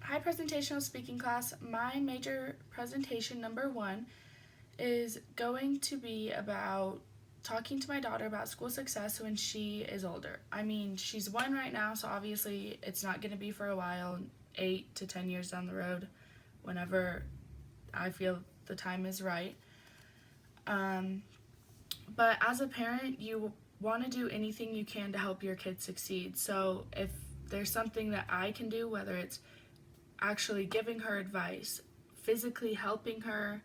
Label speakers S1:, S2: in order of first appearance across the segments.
S1: Hi, presentational speaking class. My major presentation number 1 is going to be about talking to my daughter about school success when she is older. I mean, she's 1 right now, so obviously it's not going to be for a while, 8 to 10 years down the road, whenever I feel the time is right. But as a parent, you want to do anything you can to help your kid succeed. So if there's something that I can do, whether it's actually giving her advice, physically helping her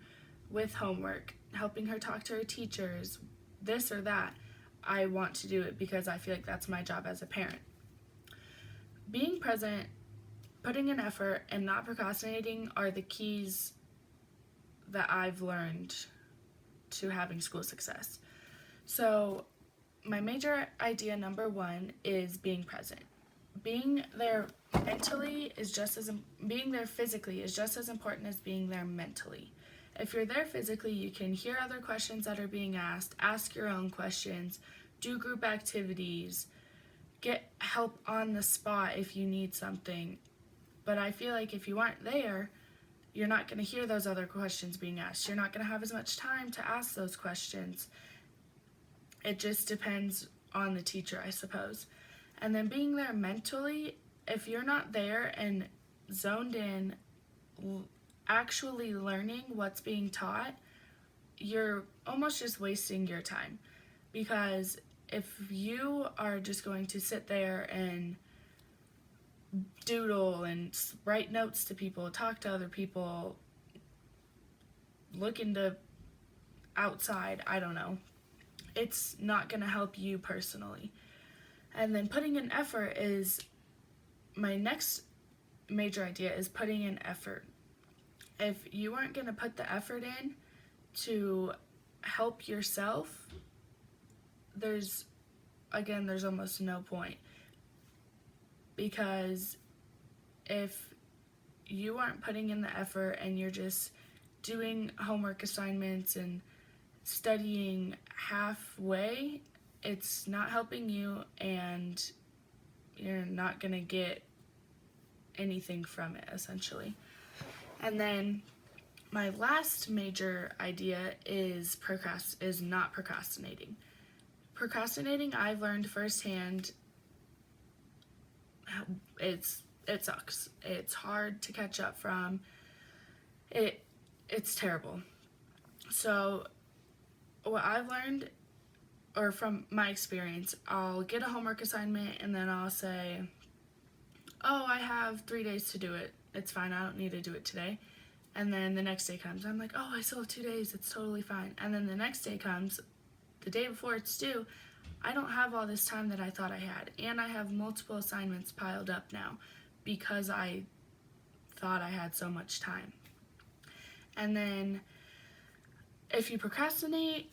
S1: with homework, helping her talk to her teachers, this or that, I want to do it because I feel like that's my job as a parent. Being present, putting in effort, and not procrastinating are the keys that I've learned to having school success. So my major idea number 1 is being present. Being there mentally is just as being there physically is just as important as being there mentally. If you're there physically, you can hear other questions that are being asked, ask your own questions, do group activities, get help on the spot if you need something. But I feel like if you aren't there, you're not going to hear those other questions being asked. You're not going to have as much time to ask those questions. It just depends on the teacher, I suppose. And then being there mentally, if you're not there and zoned in, actually learning what's being taught, you're almost just wasting your time. Because if you are just going to sit there and doodle and write notes to people, talk to other people, look into outside, I don't know, it's not going to help you personally. And then putting in effort is my next major idea, is putting in effort. If you aren't going to put the effort in to help yourself, there's almost no point. Because if you aren't putting in the effort and you're just doing homework assignments and studying halfway, it's not helping you and you're not going to get anything from it, essentially. And then my last major idea is not procrastinating. Procrastinating, I've learned firsthand, it sucks. It's hard to catch up from. It's terrible. So what I've learned, or from my experience, I'll get a homework assignment and then I'll say, oh, I have 3 days to do it. It's fine, I don't need to do it today. And then the next day comes, I'm like, oh, I still have 2 days, it's totally fine. And then the next day comes, the day before it's due, I don't have all this time that I thought I had. And I have multiple assignments piled up now because I thought I had so much time. And then if you procrastinate,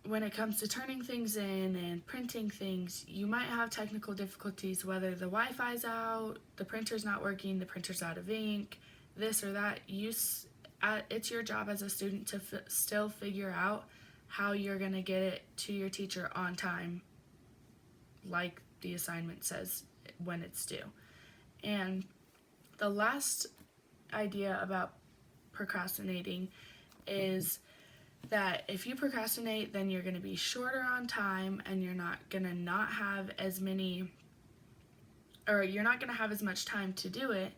S1: when it comes to turning things in and printing things, you might have technical difficulties, whether the Wi-Fi's out, the printer's not working, the printer's out of ink, this or that. It's your job as a student to still figure out how you're going to get it to your teacher on time, like the assignment says when it's due. And the last idea about procrastinating is that if you procrastinate, then you're going to be shorter on time and you're not going to have as much time to do it,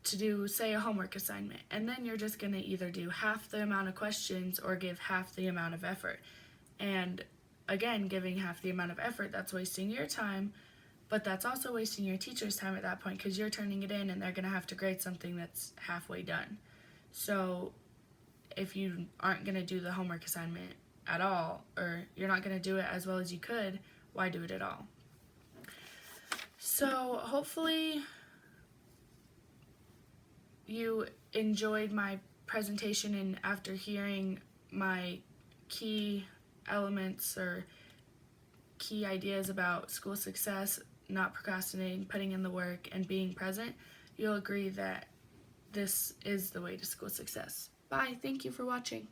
S1: to do, say, a homework assignment. And then you're just going to either do half the amount of questions or give half the amount of effort. And again, giving half the amount of effort, that's wasting your time, but that's also wasting your teacher's time at that point because you're turning it in and they're going to have to grade something that's halfway done. So if you aren't going to do the homework assignment at all, or you're not going to do it as well as you could, why do it at all? So hopefully you enjoyed my presentation, and after hearing my key elements or key ideas about school success, not procrastinating, putting in the work, and being present, you'll agree that this is the way to school success. Bye. Thank you for watching.